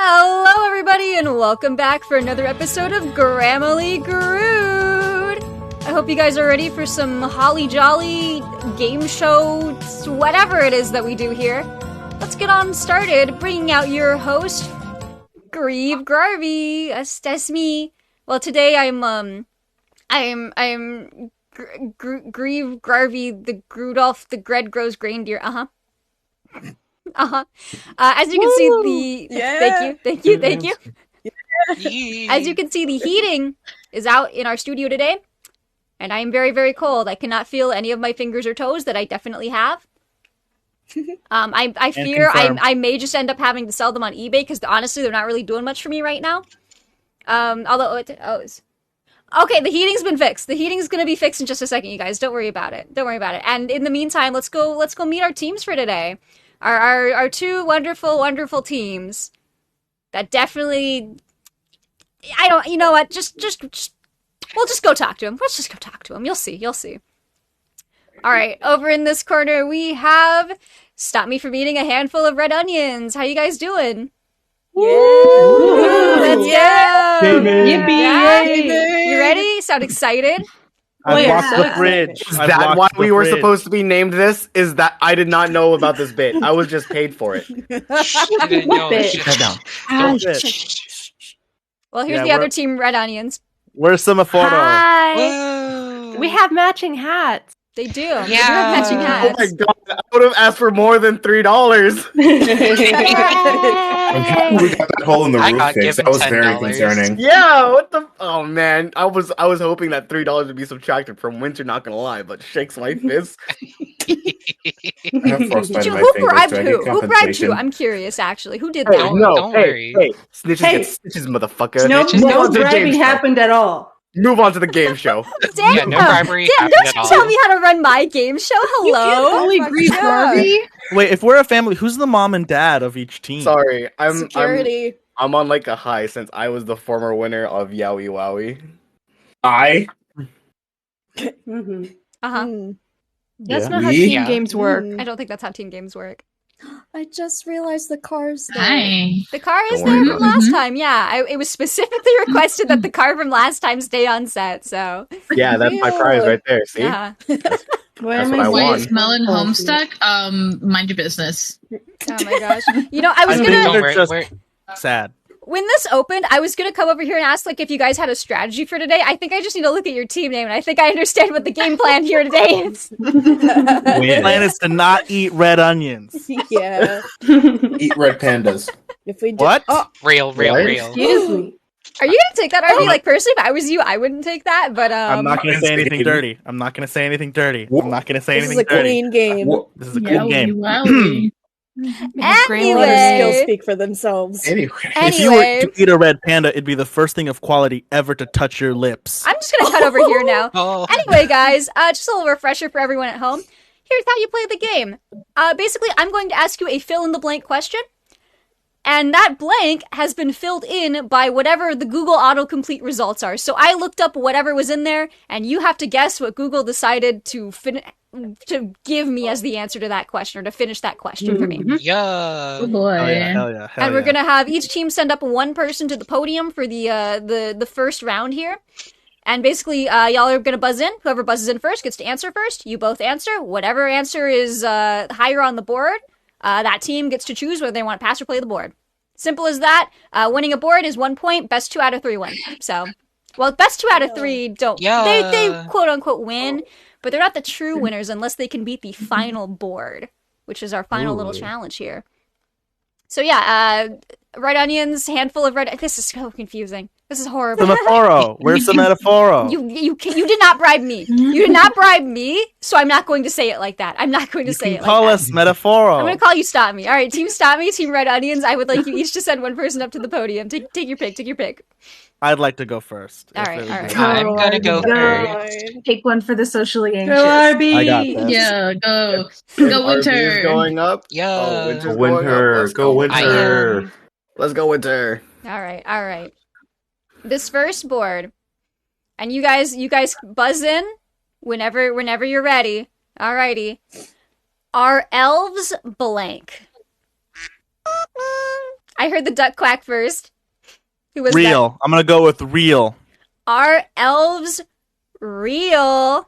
Hello, everybody, and welcome back for another episode of Gramily Greud. I hope you guys are ready for some holly jolly game show, whatever it is that we do here. Let's get on started, bringing out your host, Greud Garvey. That's me. Well, today I'm Greud Garvey, the Grudolph, the Gred grows reindeer. As you can see, thank you. Yeah. As you can see, the heating is out in our studio today, and I am very, very cold. I cannot feel any of my fingers or toes that I definitely have. I fear I may just end up having to sell them on eBay because honestly, they're not really doing much for me right now. Okay, the heating's been fixed. The heating's gonna be fixed in just a second, you guys. Don't worry about it. And in the meantime, let's go meet our teams for today. Our two wonderful, wonderful teams that definitely, you know what, we'll just go talk to him. Let's just go talk to him. You'll see. All right, over in this corner, we have Stop Me From Eating a Handful of Red Onions. How you guys doing? Yeah. Let's go. Yippee. Yeah. You ready? Sound excited? I blocked the bridge. Is that why we were supposed to be named this? Is that I did not know about this bit. I was just paid for it. You didn't know. Shut down. Well, here's the other team, Red Onions. We're Semaphoro. Hi. Whoa. We have matching hats. They do. Yeah. They do have matching Oh hats. my god! I would have asked for more than $3. I'm happy we got that hole in the I roof got fixed. given That was very $10. concerning. Yeah, what the? Oh man, I was hoping that $3 would be subtracted from winter. Not gonna lie, but shakes my fist. I have frostbite in my Who fingers, bribed so I who? get Who bribed who? compensation. I'm curious, actually. Who did Hey, that? Don't worry. hey, snitches Hey. get stitches, motherfucker. No, Snitches Move no on to the game bribing show. happened at all. Move on to the game show. Damn! Yeah, no bribery Damn, happened don't at you all. tell me how to run my game show? Hello? Only Greed Garvey. Wait, if we're a family, who's the mom and dad of each team? Sorry, I'm Security. I'm on like a high since I was the former winner of Yowie Wowie. Mm-hmm. Uh-huh. That's Yeah. not how We? team Yeah. games work. I don't think that's how team games work. I just realized the car's there. Hi. The car is Don't there worry from about last time, yeah. It was specifically requested that the car from last time stay on set, so. Yeah, that's my prize right there. See? Yeah. That's what I Wait, want. smelling Homestuck? Mind your business. Oh my gosh. You know, I was I gonna. think Don't they're just worry. sad. When this opened, I was gonna come over here and ask, like, if you guys had a strategy for today. I think I just need to look at your team name, and I think I understand what the game plan here today is. The plan is to not eat red onions. Yeah. Eat red pandas. If we do, What? Oh, Real. Excuse me. Are you gonna take that, RV? Like, personally, if I was you, I wouldn't take that, but, I'm not going to say anything Insane. dirty. I'm not going to say anything dirty. What? I'm not going to say this is anything a dirty. clean game. What? This is a cool game. Wowie. A lot of skills speak for themselves. Anyway. If you were Anyway. to eat a red panda, it'd be the first thing of quality ever to touch your lips. I'm just gonna cut over here now. Oh. Anyway, guys, just a little refresher for everyone at home. Here's how you play the game. Basically, I'm going to ask you a fill-in-the-blank question, and that blank has been filled in by whatever the Google autocomplete results are. So I looked up whatever was in there, and you have to guess what Google decided to give me as the answer to that question, or to finish that question for me. Yeah. Oh boy. Hell yeah, hell yeah, hell And we're yeah. gonna have each team send up one person to the podium for the first round here. And basically, y'all are gonna buzz in. Whoever buzzes in first gets to answer first. You both answer. Whatever answer is higher on the board, that team gets to choose whether they want to pass or play the board. Simple as that. Winning a board is 1 point. Best 2 out of 3 win. So, well, best 2 out of 3 don't. Yeah. They quote unquote win, but they're not the true winners unless they can beat the final board, which is our final little challenge here. So yeah, red onions, handful of red. This is so confusing. This is horrible. Semaphoro. Where's the metaphoro? You did not bribe me. You did not bribe me, so I'm not going to say it like that. I'm not going to You say can it like call that. us metaphoro. I'm going to call you Stop Me. All right, Team Stop Me, Team Red Onions. I would like you each to send one person up to the podium. Take your pick. Take your pick. I'd like to go first. All if right, it was all right. me. I'm gonna go first. Take one for the socially anxious. I got this. Yeah, go. RB Go is Winter. going up. Yeah. Oh, Winter's Go going up. Winter. Let's Go Winter. Let's go Winter. All right. This first board, and you guys buzz in whenever you're ready. Alrighty. Are elves blank? I heard the duck quack first. Who was Real. I'm gonna go with real. that? Are elves real?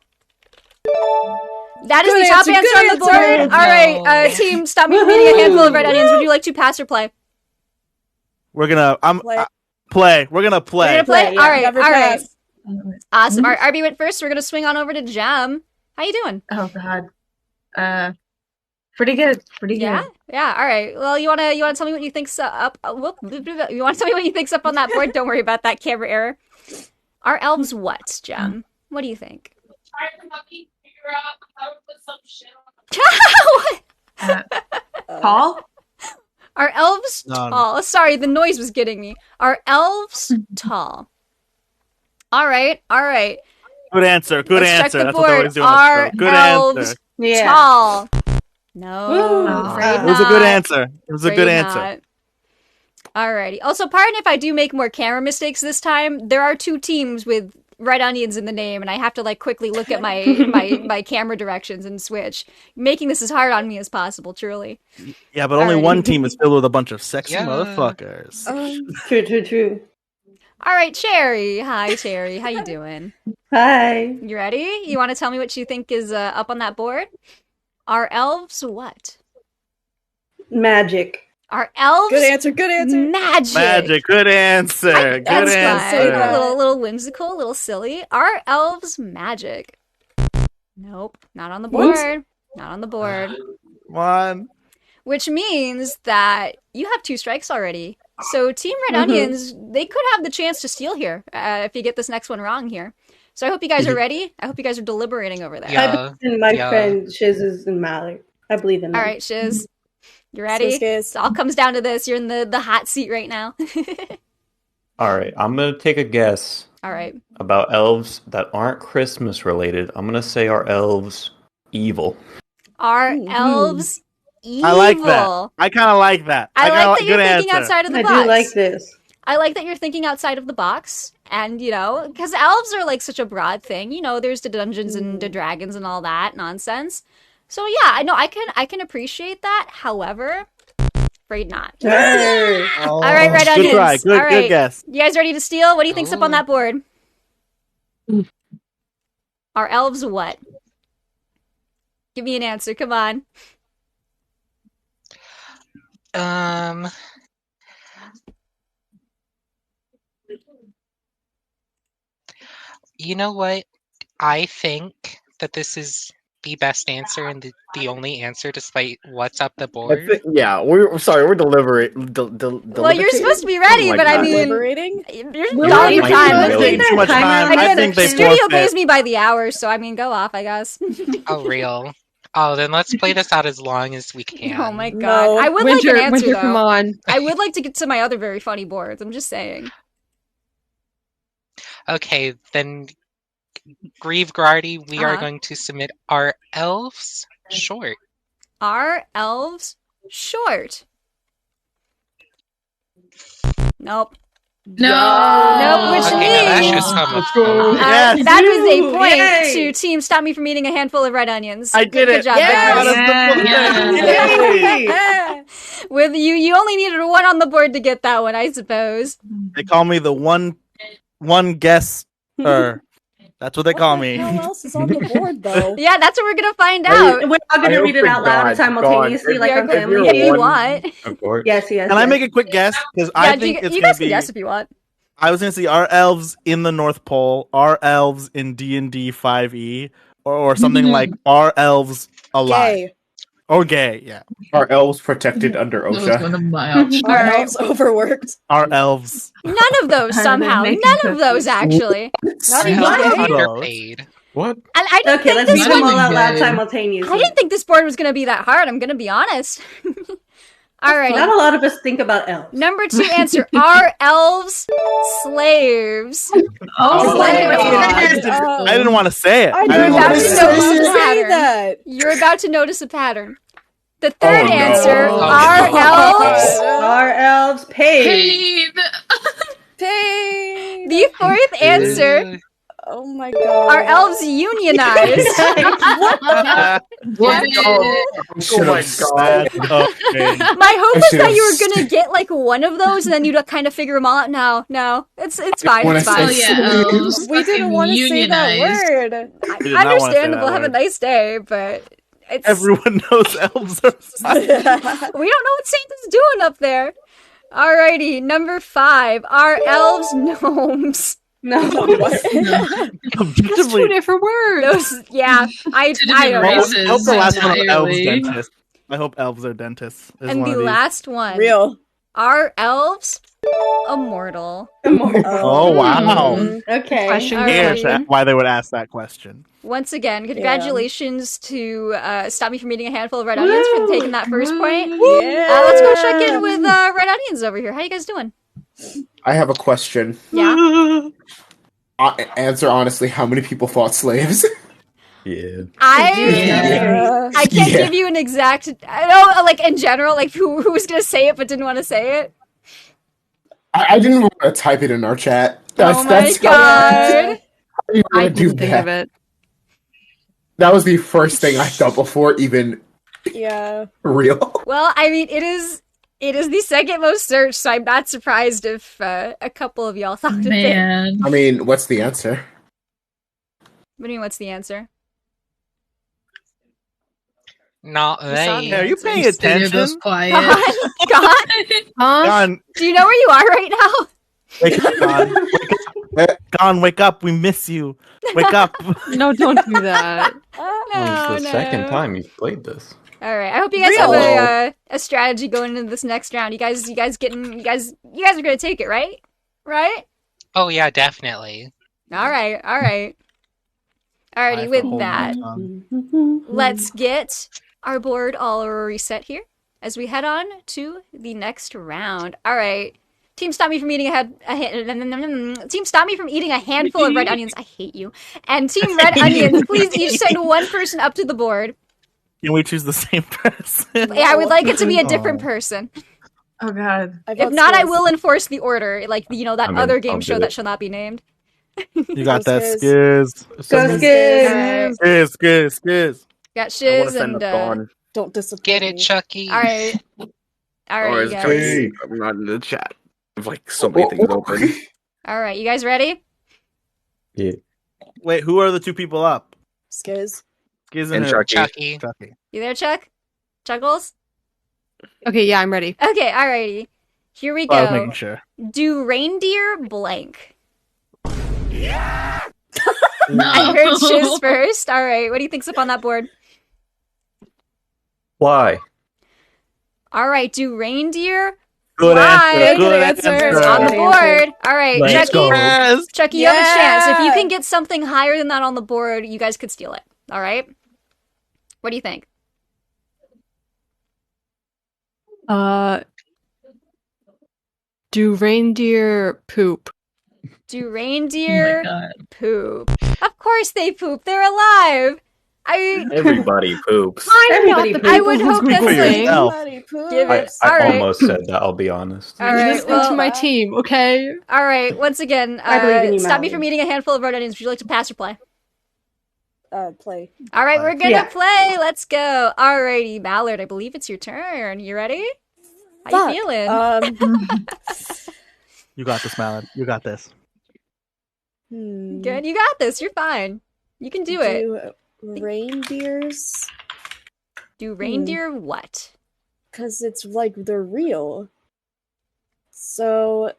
That is Good the top answer, answer good on the board. answer. All right, team, stop me from eating a handful of red onions. Would you like to pass or play? We're gonna. Play. Play. We're gonna play. We're gonna play. Play, yeah. All right, Never all right. pass. Awesome. All right, RB went first. So we're gonna swing on over to Gem. How you doing? Oh God. Pretty good. Pretty Yeah, good. yeah. All right. Well, you wanna tell me what you think's up? You wanna tell me what you think's up on that board? Don't worry about that camera error. Are elves what, Gem? What do you think? Paul? Are elves None. tall? Sorry, the noise was getting me. Are elves tall? All right, all right. Good answer. Good Let's check answer. the That's what they board. always do on Are the show. Good elves answer. Yeah. tall? No, Woo. afraid It was a not. good answer. It was a good Afraid answer. not. Alrighty. Also, pardon if I do make more camera mistakes this time. There are two teams with red onions in the name, and I have to like quickly look at my camera directions and switch, making this as hard on me as possible. Truly. Yeah, but only Alrighty. one team is filled with a bunch of sexy Yeah. motherfuckers. True. All right, Cherry. Hi, Cherry. How you doing? Hi. You ready? You want to tell me what you think is up on that board? Are elves what? Magic. Are elves Good answer. Good answer. magic? Magic. Good answer. Good That's answer. fine. A little whimsical, a little silly. Are elves magic? Nope, not on the What? board. Not on the board. One. Which means that you have 2 strikes already. So Team Red Mhm. Onions, they could have the chance to steal here if you get this next one wrong here. So I hope you guys are ready. I hope you guys are deliberating over there. Yeah. I believe in my yeah. friend Shiz and Malik. I believe in them. All right, Shiz. You ready? Skiz. It all comes down to this. You're in the hot seat right now. All right, I'm gonna take a guess All right. about elves that aren't Christmas related. I'm gonna say our elves evil. Are Ooh. elves evil? I like that. I kind of like that. I kinda like that you're good thinking answer. outside of the I box. do like this. I like that you're thinking outside of the box, and because elves are like such a broad thing. There's the Dungeons and the Dragons and all that nonsense. So yeah, I know I can appreciate that. However, afraid not. Arr. All right, Red Good Onions. try. Good, All right. good guess. You guys ready to steal? What do you think's up on Ooh. that board? Are elves what? Give me an answer. Come on. You know what? I think that this is the best answer and the only answer, despite what's up the I board. think, yeah, we're sorry, we're deliberate. Well, you're supposed to be ready, Something but like I that. mean, Deliberating. you're Will all you your be time. able to Taking take too much that time. timer? I Again, think the they studio forfeit. pays me by the hour, so I mean, go off, I guess. Oh, real. Oh, then let's play this out as long as we can. Oh my god. No. I would Winter, like an answer, Winter, though. come on. I would like to get to my other very funny boards. I'm just saying. Okay, then Grieve Grardy, we are Uh-huh. going to submit our elves short. Are elves short? Nope. No. Nope, which Okay, now that means- should come Let's up. go. Yes. That was a Woo! point Yay! to Team Stop Me from Eating a Handful of Red Onions. I did Good it. job, Yes! guys. Yeah. With you only needed a 1 on the board to get that one, I suppose. They call me the one guess. That's what they call me. What the hell else is on the board, though? Yeah, that's what we're gonna find Wait, out. We're all I gonna hope read it to out loud God, simultaneously, God, like We are on gonna- Family if you one- want. Of course. Yes. Can I make a quick guess? Because Yeah, I think it's you gonna guys can be. guess if you want. I was gonna say are elves in the North Pole, are elves in D&D 5e, or something like are elves alive Gay. or gay? Yeah, Are elves protected under That was one OSHA? of my options. Our Alright. elves overworked. are elves. None of those They're somehow. making None of cookies. those actually. Not Our even elves are gay. underpaid. What? And I didn't Okay, think let's this read one- them all out loud Gay. simultaneously. I didn't think this board was gonna be that hard. I'm gonna be honest. Alrighty. Not a lot of us think about elves. Number 2 answer: are elves slaves? Oh, my God. I didn't want to say it. I didn't knew wanna about that to was say know it. this supposed to say pattern. that. You're about to notice a pattern. The third no. answer: Oh, are no. elves? Are elves paid? paid. Pain. The fourth answer: Oh my god. Are elves unionized? What? Oh my god. Okay. My hope I was should that have you were gonna get like one of those, and then you'd kind of figure them all out. No, it's fine. When It's I fine. Oh said yeah, elves. We didn't fucking want to say that unionized. word. We did not wanna say Understandable. that Have a word. nice day, but it's Everyone knows elves are. we don't know what Santa's doing up there. Alrighty, number 5. Are elves gnomes? No. What? That's Objectively, two different words. Those, yeah, I Two don't different know. I races. hope the last one are elves entirely. dentists. I hope elves are dentists. Is And one the of these. last one. Real. Are elves immortal? Oh wow! Okay. Question. All Here, right. chat, why they would ask that question. Once again, congratulations to Stop Me from Eating a Handful of Red Onions for taking that first point. Yeah. Let's go check in with Red Onions over here. How you guys doing? I have a question. Yeah. Answer honestly, how many people fought slaves? Yeah. Yeah. I can't Yeah. give you an exact. I know, like in general, like who was gonna say it but didn't want to say it. I didn't want to type it in our chat. Oh my god! I didn't I want to do didn't think that. of it. That was the first thing I thought before even Yeah. real. Well, I mean, it is the second most searched, so I'm not surprised if a couple of y'all thought of it. Man. I mean, what's the answer? What do you mean? What's the answer? Not saw they. the Are you answer. paying Just stayed there, attention? goes quiet. God, Huh? Gone, do you know where you are right now? wake up, Gone. Wake up. Gone, wake up. We miss you. Wake up. No, don't do that. Well, it's the second time you've played this. All right. I hope you guys have a strategy going into this next round. You guys are gonna take it, right? Right? Oh yeah, definitely. All right. Alrighty. I have to With hold my that, tongue. let's get our board all reset here as we head on to the next round. All right. Team Stop Me from Eating Team Stop Me from Eating a Handful of Red Onions. I hate you. And Team Red Onions, please each send one person up to the board. Can we choose the same person? Yeah, I would like it to be a different person. Oh god. If not, I will enforce the order. Like, that I mean, other game I'll show do that it. shall not be named. You got that, Skiz. Skiz. Go Skiz. Skiz. Skiz. Got I want Shiz to send and up Dawn. Don't disappoint Get it, me. Chucky. Alright. Or Alright, is you Chucky? guys. I'm not in the chat. There's like so many things open. Alright, you guys ready? Yeah. Wait, who are the two people up? Skiz. Skiz And who? Chucky. Chucky. You there, Chuck? Chuckles? Okay, yeah, I'm ready. Okay, alrighty. Here we Oh, I was go. making sure. Do reindeer blank? No. I heard Shiz first. Alright, what do you think's up on that board? Why? Alright, do reindeer Good Why? answer. Good Good answer. answer. on the Good board? Alright, Let's Chucky. go. Yes. Chucky, you have a chance. If you Yeah. can get something higher than that on the board, you guys could steal it. Alright? What do you think? Do reindeer poop? Do Oh reindeer my god. poop? Of course they poop. They're alive. Everybody poops. Everybody I would hope that's For like. yourself. Give I, it. I Alright. almost said that, I'll be honest. All right. Listen to Well, my team, okay? all right. Once again, I believe in you, stop me Mallory. from eating a handful of red onions. Would you like to pass or play? Play. All right, we're gonna Yeah. play. Let's go. Alrighty, Mallard. I believe it's your turn. You ready? How you Fuck. feeling? You got this, Malin. You got this. Good. You got this. You're fine. You can do it. Do reindeers? Do reindeer what? Because it's like they're real. So,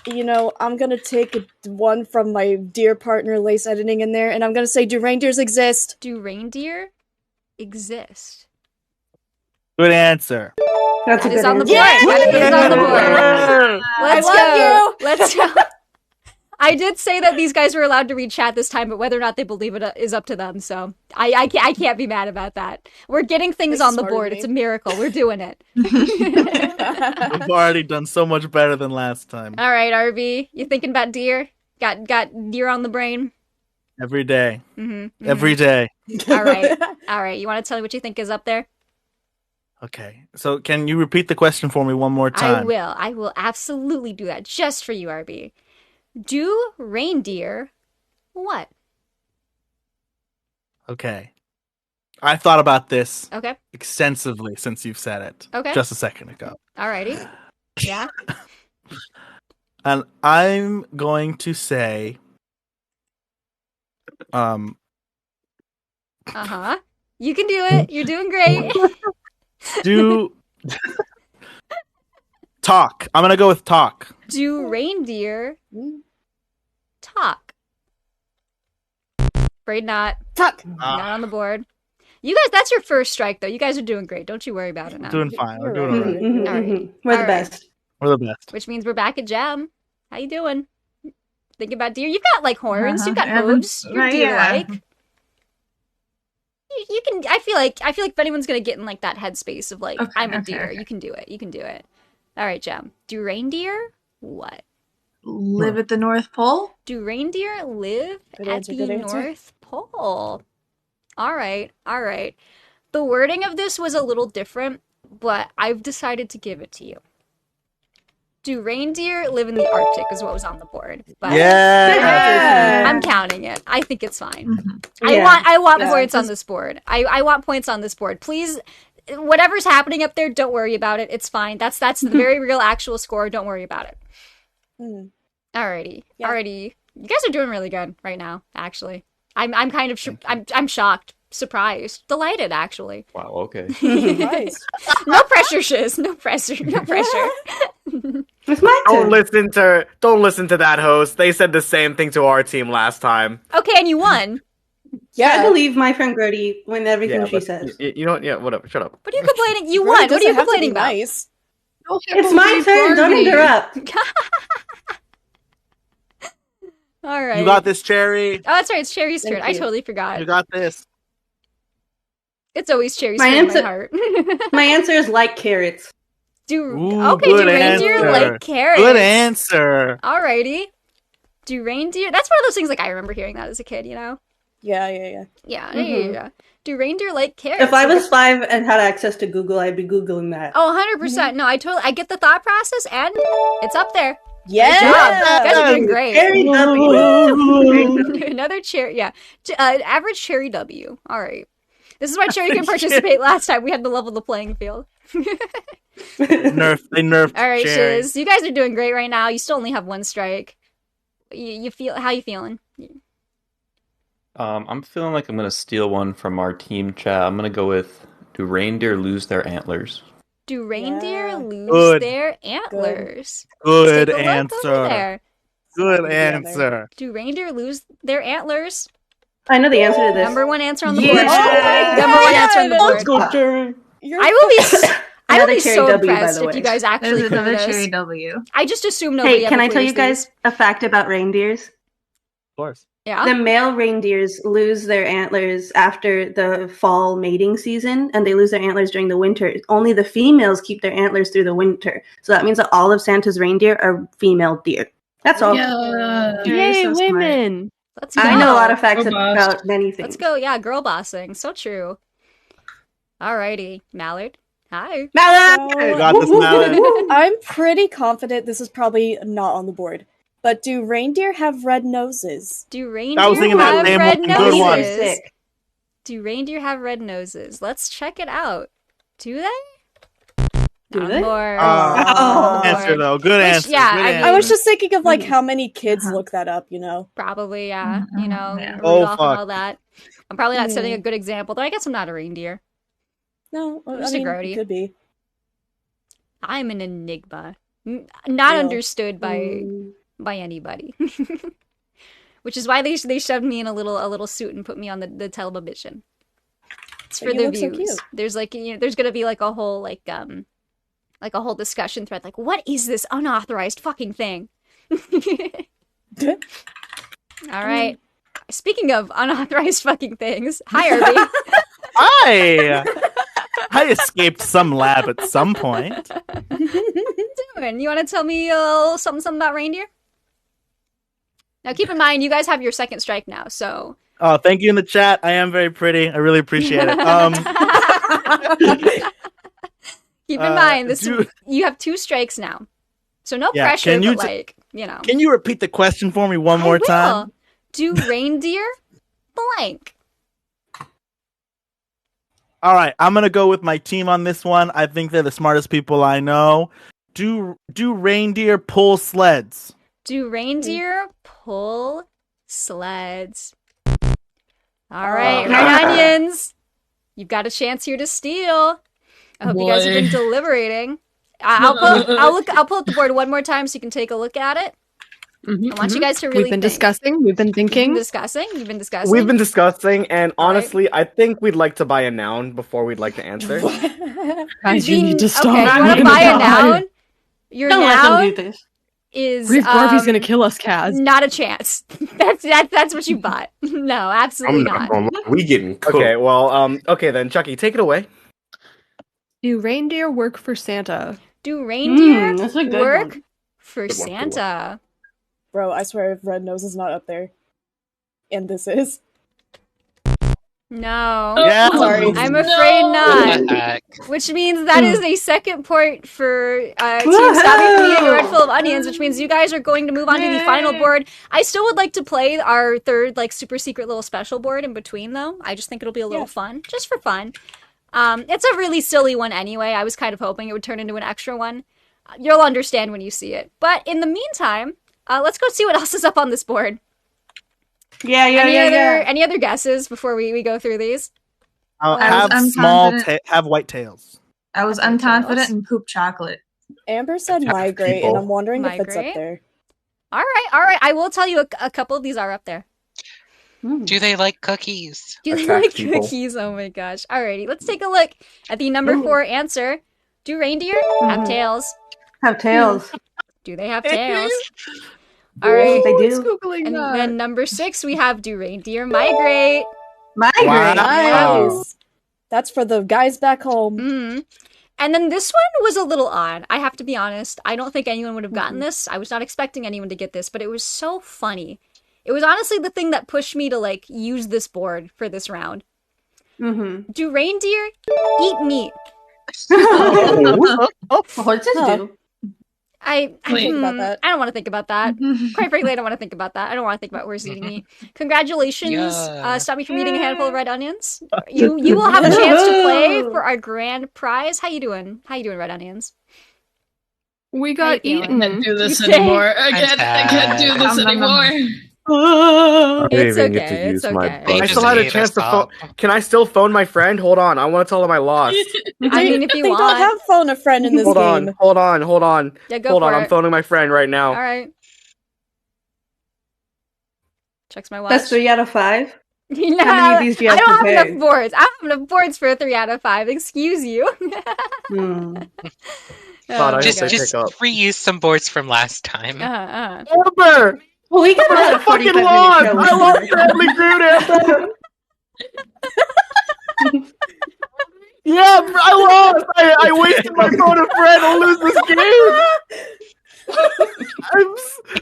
I'm gonna take one from my dear partner Lace Editing in there, and I'm gonna say, do reindeers exist? Do reindeer exist? Good answer. That's a That is good on the answer. board. That is on the board. Let's I love go. Let's go. I did say that these guys were allowed to read chat this time, but whether or not they believe it is up to them. So I can't be mad about that. We're getting things They on the smarted board. me. It's a miracle. We're doing it. We've already done so much better than last time. All right, RB, you thinking about deer? Got deer on the brain? Every day. Mm-hmm. Every day. All right. All right. You want to tell me what you think is up there? Okay. So can you repeat the question for me one more time? I will. I will absolutely do that just for you, RB. Do reindeer what? Okay. I thought about this Okay. extensively since you've said it. Okay. Just a second ago. Alrighty. Yeah. And I'm going to say Uh-huh. You can do it. You're doing great. do talk. I'm gonna go with talk. Do reindeer talk? Afraid not. Tuck. Not on the board. You guys, that's your first strike, though. You guys are doing great. Don't you worry about it now. Doing fine. We're You're doing right. all right. Alright. We're the Alright. best. We're the best. Which means we're back at Gem. How you doing? Thinking about deer? You've got like horns. You've got Uh-huh. hooves. You're Right, deer-like. yeah. You can. I feel like if anyone's gonna get in like that headspace of like Okay, I'm a okay, deer, okay. you can do it. You can do it. All right, Gem. Do reindeer what? Live at the North Pole? Do reindeer live Good at answer, the good answer. North Pole? All right, all right. The wording of this was a little different, but I've decided to give it to you. Do reindeer live in the Arctic is what was on the board. But Yeah. I'm counting it. I think it's fine. Mm-hmm. I want Yeah, points on this board. I want points on this board. Please, whatever's happening up there, don't worry about it. It's fine. That's the very real actual score. Don't worry about it. Mm. Alrighty. Yeah. Alrighty. You guys are doing really good right now, actually. I'm kind of I'm shocked, surprised, delighted actually. Wow, okay. Nice. No pressure, Shiz. No pressure. No pressure. It's my Don't turn. listen to that host. They said the same thing to our team last time. Okay, and you won. I Yeah. believe my friend Gertie when everything Yeah, she but says. you know what? Yeah, whatever. Shut up. What are you complaining? You Really won. What are doesn't you have to be complaining about? Nice. It's my turn. Don't interrupt. All right. You got this, Cherry. Oh, that's right. It's Cherry's turn. Thank I you. totally forgot. You got this. It's always Cherry's My turn in my answer- heart. My answer is like carrots. Ooh, Okay, good do reindeer answer. like carrots? Good answer. Alrighty. Do reindeer? That's one of those things like I remember hearing that as a kid, you know? Yeah. Yeah, yeah, Mhm. yeah. Do reindeer like carrots? If I was 5 and had access to Google, I'd be Googling that. Oh, 100%. No, I get the thought process and it's up there. Yeah. Good job. You guys are doing great. Very W. Another cherry, yeah. Average cherry W. All right. This is why Cherry couldn't participate last time. We had to level the playing field. They nerfed All right, Cherry. Shiz. You guys are doing great right now. You still only have one strike. You feel how you feeling? I'm feeling like I'm gonna steal one from our team chat. I'm gonna go with, do reindeer lose their antlers? Do reindeer Yeah. lose Good. their antlers? Good Let's take a look over answer. there. Good Yeah, answer. Do reindeer lose their antlers? I know the answer to this. Number one answer on the Yeah. board. Oh my Number one answer on the God. board. Cherry. You're I will be. I will Another be cherry so W, by impressed the if you way. guys actually There's clear another this. cherry W. I just assume nobody Hey, ever can I tell you clears guys a fact about reindeers? Of course. these. Yeah. The male reindeers lose their antlers after the fall mating season, and they lose their antlers during the winter. Only the females keep their antlers through the winter. So that means that all of Santa's reindeer are female deer. That's all. Yeah. Yay, So smart. women! Let's go. I know a lot of facts Go boss. about many things. Let's go. Yeah, girl bossing. So true. Alrighty, Mallard. Hi. Mallard! So- You got this, Mallard. I'm pretty confident this is probably not on the board. But do reindeer have red noses? Do reindeer I was thinking that have same red one. Good one. noses? Sick. Do reindeer have red noses? Let's check it out. Do they? Do Not they? on board. Oh, Not on good answer board. though. Good Which, answer. yeah, Good I answer. I was just thinking of like Mm. how many kids Uh-huh. look that up, you know? Probably, yeah. Mhm, You know, yeah. Rudolph Oh, and fuck. all that. I'm probably not setting a Hmm. good example, though I guess I'm not a reindeer. No, I Just a mean, grody. it could be. I'm an enigma. Not Yeah. understood by anybody. Which is why they shoved me in a little suit and put me on the television. It's But for you the look so views. cute. There's like there's gonna be like a whole like a whole discussion thread like what is this unauthorized fucking thing? All right. Speaking of unauthorized fucking things, hi Irby. Hi. I escaped some lab at some point. Doing? You want to tell me a little something about reindeer? Now keep in mind you guys have your second strike now, so Oh, thank you in the chat. I am very pretty. I really appreciate it. keep in mind this do- you have two strikes now. So no Yeah, pressure, can you but t- like, you know. Can you repeat the question for me one more time? Do reindeer blank? All right, I'm gonna go with my team on this one. I think they're the smartest people I know. Do reindeer pull sleds? Do reindeer pull sleds? All right, Red Onions. You've got a chance here to steal. I hope you guys have been Boy. deliberating. I'll pull up the board one more time so you can take a look at it. I want you guys to really We've been think. discussing. We've been You've been thinking. discussing. You've been discussing. We've been discussing, and All right. honestly, I think we'd like to buy a noun before we'd like to answer. Guys, you need to stop. Okay, you I'm want to gonna buy a die. noun? Your Don't let noun them do this. is Reeve Garvey's gonna kill us, Kaz. Not a chance. That's what you bought. No, absolutely I'm not not. gonna lie. We getting cooked. Okay, well, okay then, Chucky, take it away. Do reindeer work for Santa? Do reindeer that's a good work one. for Good one, good one. Santa? Bro, I swear if Red Nose is not up there. And this is. No. Yeah. Sorry. I'm afraid What not. the heck? Which means that is a second point for Team Stop Me from Eating a Red Full of Onions, which means you guys are going to move on to the final board. I still would like to play our third, like, super secret little special board in between, though. I just think it'll be a little fun, just for fun. It's a really silly one anyway. I was kind of hoping it would turn into an extra one. You'll understand when you see it. But in the meantime, let's go see what else is up on this board. Yeah. Any other guesses before we go through these? Have have white tails. I was unconfident in poop chocolate. Amber said migrate, people. and I'm wondering if it's up Migrate? there. All right. I will tell you a couple of these are up there. Do they like cookies? Do they Attack like people. cookies? Oh my gosh. Alrighty, let's take a look at the number 4 answer. Do reindeer have tails? Have tails. Do they have tails? Yes, Alright. they Who's do. Googling And that? then number 6, we have do reindeer migrate? Migrate. Nice. That's for the guys back home. Mm. And then this one was a little odd. I have to be honest. I don't think anyone would have gotten this. I was not expecting anyone to get this, but it was so funny. It was honestly the thing that pushed me to, like, use this board for this round. Mm-hmm. Do reindeer eat meat? What's this do? I Think about that. I don't want to think about that. Quite frankly, I don't want to think about that. I don't want to think about horses eating meat. Congratulations, Yeah. Stop Me from Eating a Handful of Red Onions. You will have a chance to play for our grand prize. How you doing? How you doing, Red Onions? We How got you feeling? eaten. I can't do this Okay. anymore. I'm I can't do sad. this anymore. I didn't It's even get okay, to use it's my okay. They I just still had a ate chance us to phone. up. Can I still phone my friend? Hold on, I want to tell him I lost. I mean, if you They want. don't have phone a friend in this Hold game. on, hold on, hold on. Yeah, go Hold for on, it. I'm phoning my friend right now. All right. Checks my watch. That's 3 out of 5. No, How many of these do you I have don't have prepared? enough boards. I don't have enough boards for a 3 out of 5. Excuse you. Hmm. Thought I Just hope they just pick up. reuse some boards from last time. Amber! Well, we got I a fucking 45 lost! minute I lost Bradley Greud, Amber! Yeah, I lost! I wasted my phone and friend to lose this game!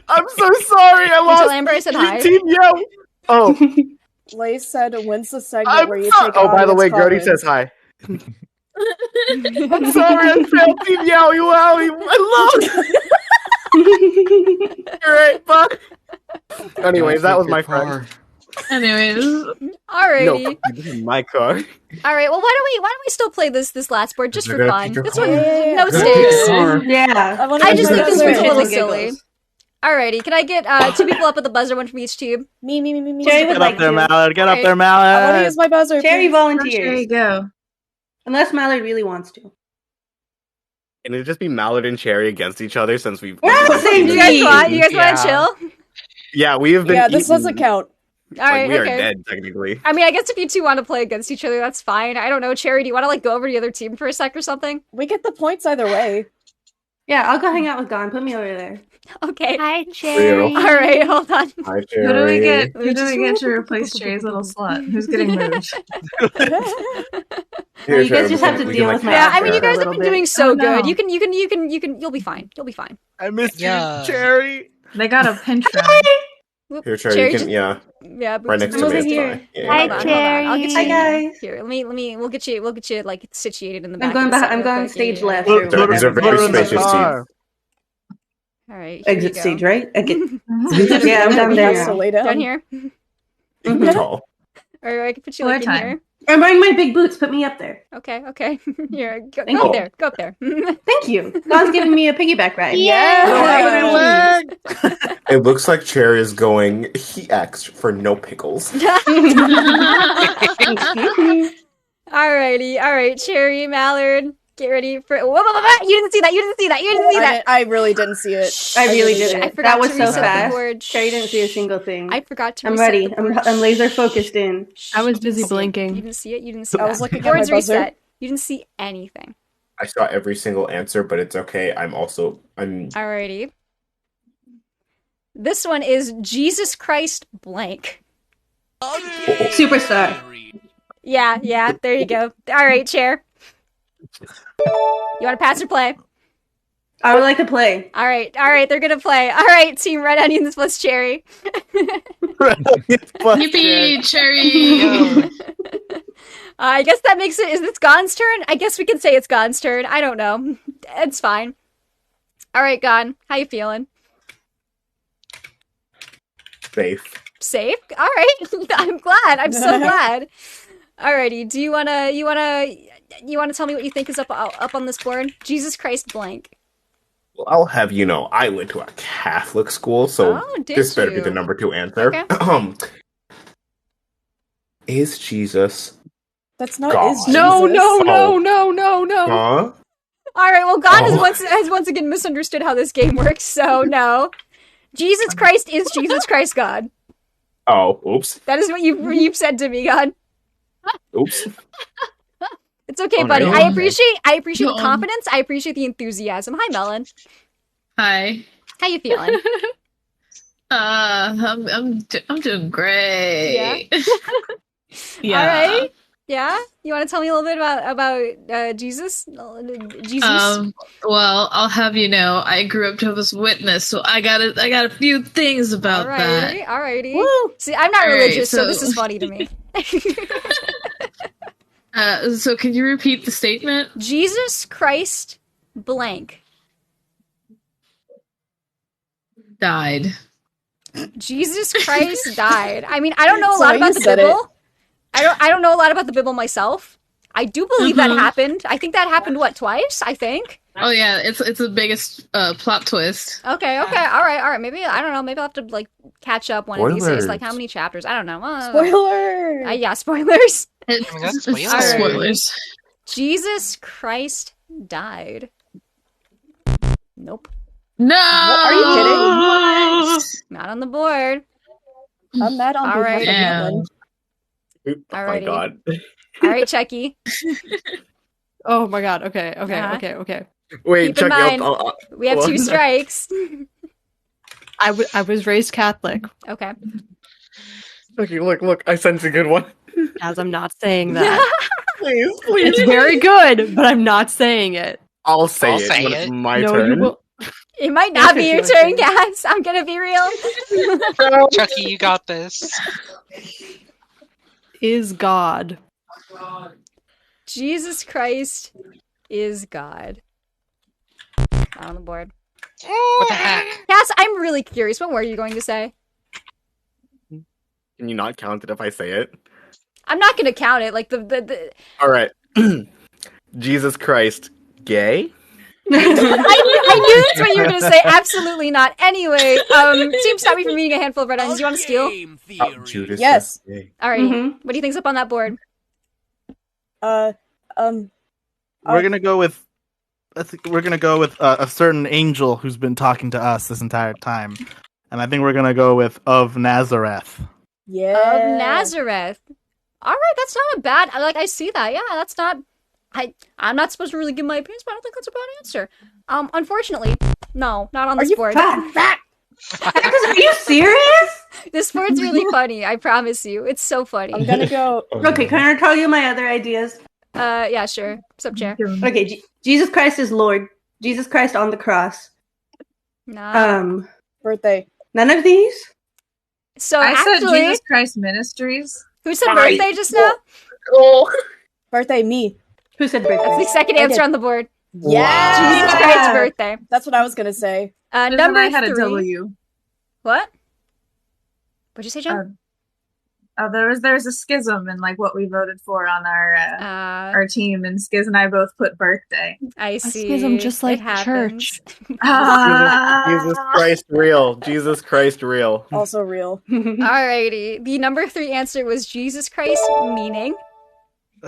I'm so sorry, I lost! Until Amber, I said hi. Team Yo! Oh, Lace said, when's the segment I'm where you sorry. take Oh, by the way, audience Grody says call-ins? hi. I'm sorry, I failed Team Yowie. Wow, I lost! Alright, fuck. Anyways, that was my friend. Anyways, Alrighty. No, this is my car. All right. Well, why don't we still play this last board just They're for gonna fun? pick your This car. one, Yeah. no They're stakes. Yeah. wanna I make just my think this buzzer. one's a little Giggles. silly. Alrighty. Can I get 2 people up at the buzzer, one from each team? Me. Cherry would Get like up there, to. Mallard. Get up Alright. there, I want to Mallard. use my buzzer. Cherry please. there volunteers. you go. Unless Mallard really wants to. Can it just be Mallard and Cherry against each other since we've... We're on the same You team. guys want? You guys want to Yeah. chill? Yeah, we have been Yeah, this eaten. doesn't count. All right. Like, we are Okay. dead, technically. I mean, I guess if you two want to play against each other, that's fine. I don't know, Cherry. Do you want to like go over to the other team for a sec or something? We get the points either way. Yeah, I'll go hang out with Gon. Put me over there. Okay. Hi, Real. Cherry. All right. Hold on. Hi, Who do we Cherry. get? Who do we get to replace Cherry's little slut? Who's getting moved? Here, you guys Cherry, just we have can- to we deal can, with like, my Yeah, I mean, you for a guys have little been bit. doing so Oh, good. no. You'll be fine. You'll be fine. I missed Yeah. you, Cherry. They got a pinch run. Whoop, Here, Cherry, you can, just- yeah, yeah, right next I'm to over me. It's here. fine. Yeah, Hi, Hold on, hold on. I'll get Cherry. you. Hi, guys. Here, let me. We'll get you like situated in the back. I'm going of the back. set I'm real going quick. stage Yeah. left. These are very Put her in the spacious car. All right. Exit stage, right? Okay. Yeah, Yeah, I'm down there. So lay down. Down here. Tall. Or I can put you Floor like in time. here. I'm wearing my big boots. Put me up there. Okay. Here, go Thank up you. there. Go up there. Thank you. God's giving me a piggyback ride. Yeah. It looks like Cherry is going. He asked for no pickles. Excuse me. Alrighty. All right. Cherry, Mallard, get ready for. Whoa. You didn't see that. You didn't see that. I really didn't see it. I really didn't. didn't. I forgot That was to so reset the fast. board. Cherry didn't see a single thing. I forgot to I'm reset ready. the board. I'm laser focused in. I was busy You blinking. didn't see it. You didn't see I that. was looking at Board's my buzzer. reset. You didn't see anything. I saw every single answer, but it's okay. I'm Alrighty. This one is Jesus Christ blank. Superstar. Yeah, there you go. Alright, chair. You want to pass or play? I would like to play. Alright, they're gonna play. Alright, Team Red Onions plus Cherry. Yippee, Cherry! I guess that makes it. Is this Gon's turn? I guess we can say it's Gon's turn. I don't know. It's fine. Alright, Gon. How you feeling? safe. Safe? Alright. I'm glad. I'm so glad. Alrighty. Do you wanna tell me what you think is up on this board? Jesus Christ blank. Well, I'll have you know, I went to a Catholic school, so did this better be you? the number 2 answer. Okay. Is Jesus That's not God? is Jesus. No. Huh? Alright, well, God has once again misunderstood how this game works, so no. Jesus Christ is Jesus Christ God. Oh, oops. That is what you've said to me, God. Oops. It's okay, Oh, buddy. no. I appreciate the No. confidence. I appreciate the enthusiasm. Hi, Melon. Hi. How you feeling? I'm doing great. Yeah. All right. Yeah. You want to tell me a little bit about Jesus? Jesus. Well, I'll have you know, I grew up Jehovah's Witness, so I got a few things about that. Alrighty. Woo. See, I'm not All right, religious, so so- this is funny to me. So can you repeat the statement? Jesus Christ blank. Died. Jesus Christ died. I mean, I don't know a So lot you about the said Bible. I don't know a lot about the Bible myself. I do believe that Mhm. happened. I think that happened twice, I think. Oh yeah, it's the biggest plot twist. Okay. All right. Maybe I don't know. Maybe I'll have to like catch up one of these days. Like how many chapters? I don't know. Spoiler. Yeah, spoilers. It's, my God, it's spoilers. spoilers. Jesus Christ died. Nope. No. Are you kidding? What? Not on the board. I'm mad on All behalf right. of Damn. Melon. Oh my Alrighty. god. All right, Chucky. Oh my god. Okay. Uh-huh. Wait, Keep in Chucky, mind, we have 2 what? strikes. I was raised Catholic. Okay. Chucky, look, I sense a good one. As I'm not saying that. Please. It's very good, but I'm not saying it. I'll say I'll it say when it. it's my No, turn. you will. It might not be your turn, guys. I'm gonna be real. Chucky, you got this. Is God. Jesus Christ is God. Not on the board. What the heck? Cass, I'm really curious. What were you going to say? Can you not count it if I say it? I'm not gonna count it. Like the All right. Jesus Christ, gay? I knew that's what you were gonna say. Absolutely not. Anyway, Team, stop me from eating a handful of red onions. You want to steal? Judas Yes. is gay. Alrighty. Mhm. What do you think's up on that board? We're gonna go with. I think we're gonna go with a certain angel who's been talking to us this entire time, and I think we're gonna go with of Nazareth. Yeah. Of Nazareth. All right, that's not a bad. I see that. Yeah, that's not. I'm not supposed to really give my opinions, but I don't think that's a bad answer. Unfortunately, no, not on Are this you board. Are you serious? This board's really funny. I promise you, it's so funny. I'm gonna go. Okay, can I tell you my other ideas? Yeah, sure. Sup, chair? Okay, Jesus Christ is Lord. Jesus Christ on the cross. Nah. Birthday. None of these? So I said actually, Jesus Christ Ministries. who said birthday just now? Birthday, me. Who said That's the birthday? second I answer did. on the board. Yeah! Jesus Christ's birthday. That's what I was gonna say. Number I had 3. a W. What? What'd you say, Jen? There was a schism in like what we voted for on our team, and Skiz and I both put birthday. I see. schism just like it happens. Jesus Christ real. Jesus Christ real. Also real. Alrighty. The number 3 answer was Jesus Christ, meaning.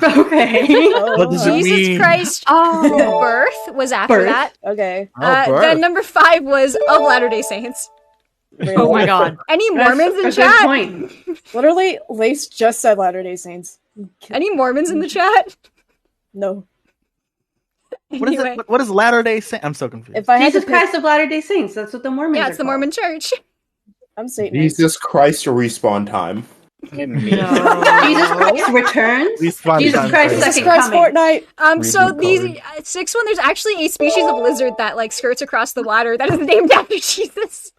Okay. What does it Jesus mean? Christ birth was after Birth. that. Okay. Then number 5 was of Latter-day Saints. Real. Oh my god. Any Mormons in That's a chat? good point. Literally, Lace just said Latter-day Saints. Any Mormons in the chat? No. Anyway. What is Latter-day Saint? I'm so confused. If I had Jesus to pick, Christ of Latter-day Saints. That's what the Mormons Yeah, are it's the called. Mormon church. I'm Satanist. Jesus Christ respawn time. Jesus Christ returns. Respawn Jesus time Christ first. second Christ coming. Fortnite. So Reboot the colored. 6th one, there's actually a species of lizard that like skirts across the water that is named after Jesus.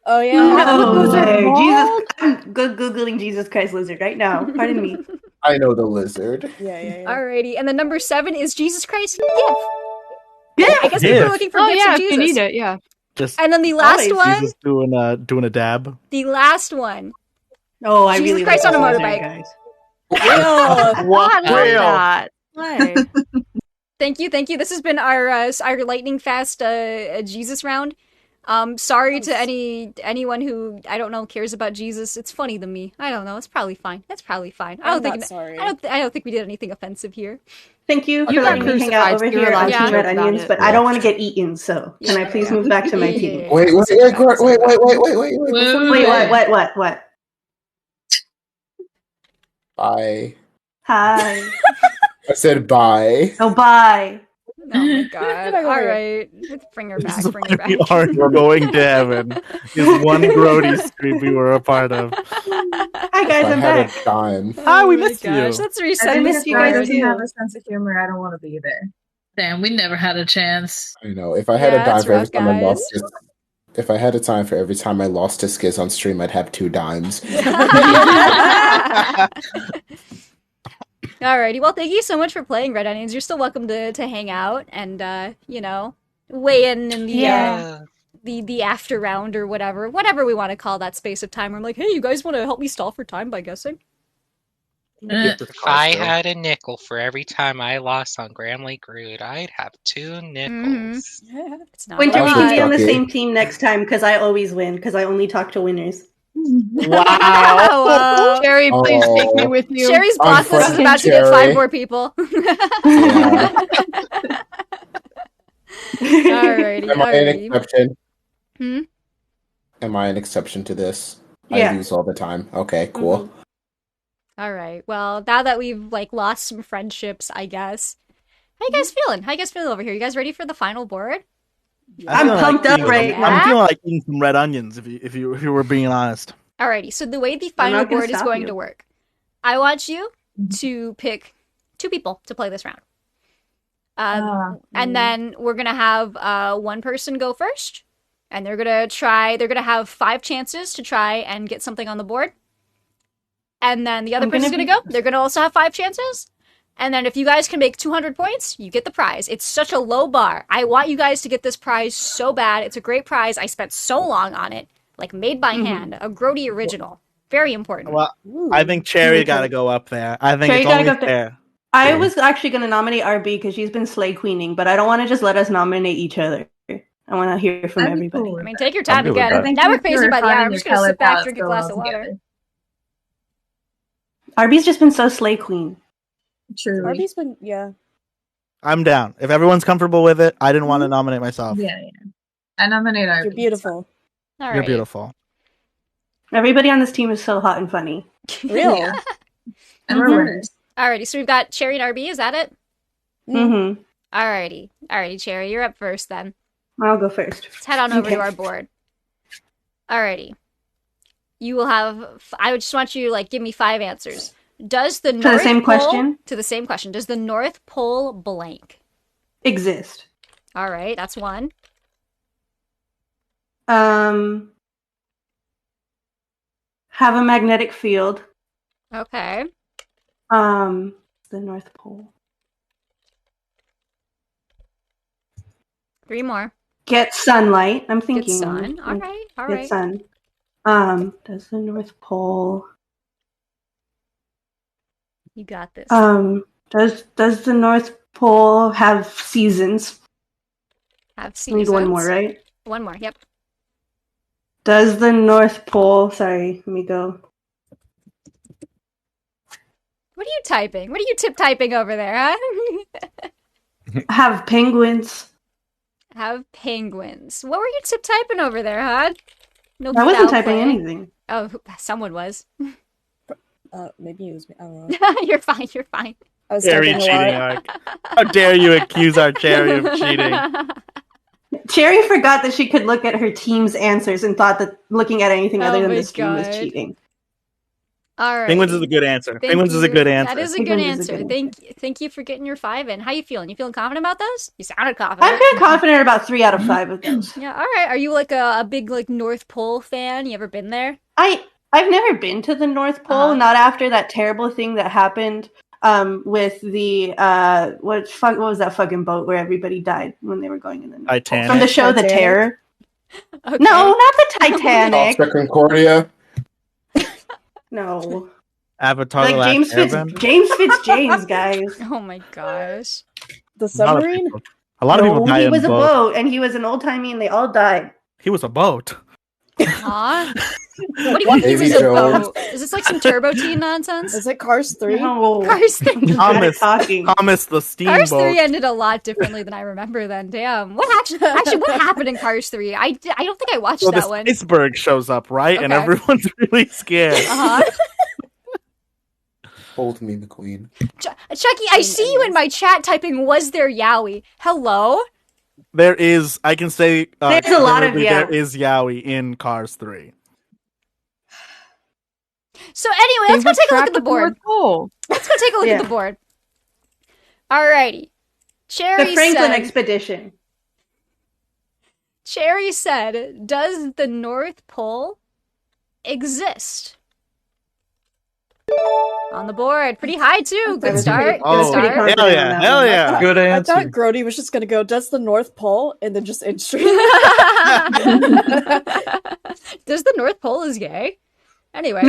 Oh yeah. No, Those are way. bald? Jesus. I'm googling Jesus Christ lizard right now. Pardon me. I know the lizard. Yeah. Alrighty, and then number 7 is Jesus Christ gift. Yeah. I guess people are Gift. looking for Oh gifts yeah, of if you Jesus. need it, yeah. Just And then the last Always. one, Jesus doing a dab. the last one. Oh, I Jesus really Christ like on a this lizard, motorbike. guys. Real. Oh, I love Real. that. Why? Thank you. This has been our lightning fast Jesus round. Sorry to anyone who I don't know cares about Jesus. It's funny to me. I don't know. It's probably fine. I I'm don't think not sorry. I don't think we did anything offensive here. Thank you for You letting got me hang out crucified, over so you're here allowed on to Team Red joke about Onions, it. but I don't want to get eaten, so can I please move back to my team? Wait, Wait, what? Bye. Hi. I said bye. Oh, bye. Oh my god. Get back over All here. right. Bring her back. This is Bring her why we back. aren't going to heaven. Is one Grody stream we were a part of. Hi, If guys, I I'm had back. a dime. Hi, we Oh my missed gosh. you. Let's I reset think this if you guys board. doesn't have a sense of humor, I don't want to be there. Damn, we never had a chance. I know. If I had Yeah, a dime that's for every rough, time I guys. lost to, if I had a time for every time I lost to Skiz on stream, I'd have 2 dimes. Alrighty, well, thank you so much for playing Red Onions. You're still welcome to hang out and weigh in the the after round or whatever we want to call that space of time. Where I'm like, hey, you guys want to help me stall for time by guessing? If I had a nickel for every time I lost on Gramily Greud, I'd have 2 nickels. It's not Winter, a we lot. can be on the Okay. same team next time because I always win because I only talk to winners. Wow. Cherry, please take me Oh. with you. Sherry's block list is about to get 5 more people. Yeah. Alrighty, Am I an alrighty. exception? Hmm? Am I an exception to this? Yeah. I lose all the time. Okay, cool. Alright, well, now that we've lost some friendships, I guess. How you guys feeling? How you guys feeling over here? You guys ready for the final board? I'm pumped up right Yeah? now. I'm feeling like eating some red onions. If you were being honest. Alrighty, so the way the I'm final not gonna board is stop going you. to work, I want you to pick 2 people to play this round. And then we're gonna have one person go first, and they're gonna have 5 chances to try and get something on the board. And then the other person's gonna go. They're gonna also have 5 chances. And then if you guys can make 200 points, you get the prize. It's such a low bar. I want you guys to get this prize so bad. It's a great prize. I spent so long on it. Like, made by hand. A Grody original. Very important. Well, I think Cherry got to go up there. I think Cherry it's gotta only go up there. fair. I was actually going to nominate RB because she's been slay queening, but I don't want to just let us nominate each other. I want to hear from everybody. I mean, take your time good with again. that. I think Now we're if you crazy were by the hour. finding I'm your just gonna color sit back, palettes drink a go glass well of water. together. RB's just been so slay queen. Truly. Arby's been I'm down. If everyone's comfortable with it, I didn't want to nominate myself. Yeah. I nominate RB. You're beautiful. All You're right. beautiful. Everybody on this team is so hot and funny. Real. Yeah. And we're winners. Alrighty, so we've got Cherry and RB. Is that it? Mm-hmm. Alrighty, Cherry, you're up first then. I'll go first. Let's head on over Okay. to our board. Alrighty. You will have. I just want you to give me 5 answers. Does the North same Pole, question? To the same question. Does the North Pole blank? Exist. All right, that's 1. Have a magnetic field. Okay. The North Pole. 3 more. Get sunlight. I'm thinking. Get sun. All right. Get sun. Does the North Pole? You got this. Does the North Pole have seasons? Have seasons. Need one more, right? One more. Yep. Does the North Pole? Sorry, let me go. What are you typing? What are you typing over there, huh? Have penguins. Have penguins. What were you typing over there, huh? No, I wasn't foul typing play. anything. Oh, someone was. Maybe it was me. I don't know. You're fine. You're fine. I was Cherry typing a cheating, lot. Ark. How dare you accuse our Cherry of cheating? Cherry forgot that she could look at her team's answers and thought that looking at anything other than the stream was cheating. All right. Penguins is a good answer. Penguins is a good answer. That is a good answer. Thank you for getting your 5 in. How you feeling? You feeling confident about those? You sounded confident. I'm pretty confident about 3 out of 5 of those. Yeah. All right. Are you like a big like North Pole fan? You ever been there? I've never been to the North Pole. Not after that terrible thing that happened with the what was that fucking boat where everybody died when they were going in the North Titanic. Pole? From the show Titanic? The Terror. Okay. No, not the Titanic. Costa Concordia. No. Avatar: Like The Last James Airbender? James, guys. Oh my gosh. The submarine? A lot of people died he in was a boat. boat, and he was an old timey, and they all died. He was a boat. Huh? What do you mean he was a boat? Is this like some Turbo Teen nonsense? Is it Cars 3? No. Cars 3. Thomas the Steamboat. Cars 3 ended a lot differently than I remember then. Damn. What happened in Cars 3? I don't think I watched So that this one. iceberg shows up, right? And Okay. everyone's really scared. Uh-huh. Hold me, McQueen. Chucky, I see you in my chat typing, was there Yowie? Hello? There is, I can say, There's a lot of there Yowie. is Yowie in Cars 3. So anyway, let's go take a look at the board. Let's go take a look at the board. Alrighty. Cherry The Franklin said, expedition. Cherry said, does the North Pole exist? On the board. Pretty high, too. Good start. Oh, Good start. hell yeah. Hell yeah. Good I answer. thought Grody was just gonna go, does the North Pole? And then just end stream. Does the North Pole is gay? Anyway.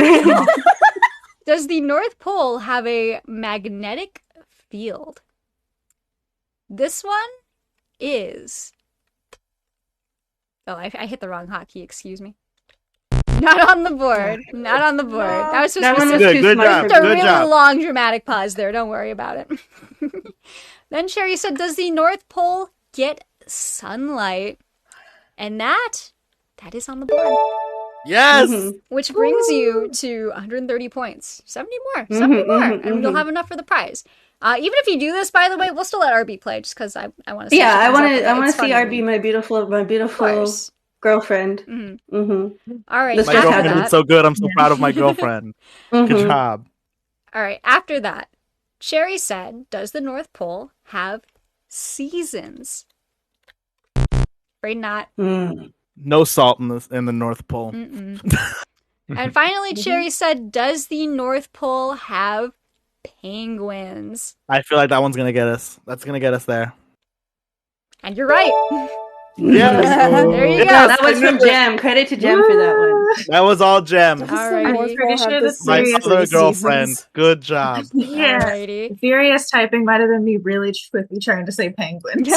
Does the North Pole have a magnetic field? This one is... Oh, I hit the wrong hotkey, excuse me. Not on the board. Not on the board. That was supposed to be good job. a Good really job. long dramatic pause there. Don't worry about it. Then Sherry said, does the North Pole get sunlight? And that is on the board. Yes! Which brings you to 130 points. 70 more. 70 more. And you'll have enough for the prize. Even if you do this, by the way, we'll still let RB play just because I want to see. Yeah, I want to see RB, my beautiful girlfriend. All right. My girlfriend is so good. I'm so proud of my girlfriend. Good job. All right. After that, Sherry said, does the North Pole have seasons? Afraid not. No salt in the North Pole. And finally, Cherry said, does the North Pole have penguins? I feel like that one's gonna get us. That's gonna get us there. And you're right. Yeah. There you go. That was from Gem. Credit to Gem for that one. That was all Gem. Alrighty. Pretty sure the My serious other girlfriend. Good job. Yeah. Alrighty. Furious typing might have been me really quickly trying to say penguins.